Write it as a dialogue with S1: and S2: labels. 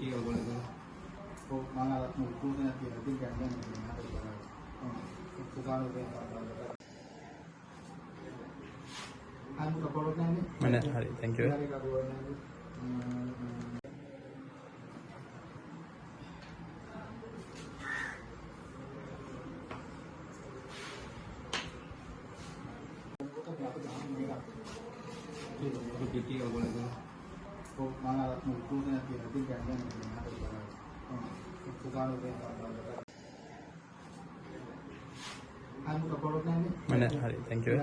S1: කීයද ඔයගොල්ලෝ?
S2: ඔව් මම අර මුකුත් නැති ඉතින් ගන්නේ නැහැ කරා. පුකාන උදේ පාඩම්. අන්න කොරොත් නැහැ.
S3: මම හරි thank you.
S1: කීයද ඔයගොල්ලෝ?
S2: ඔව් මම අර මුකුත් නැති ඉතින් ගන්නේ නැහැ කරා. පුකාන උදේ පාඩම්. අන්න කොරොත් නැහැ.
S3: මම හරි thank you.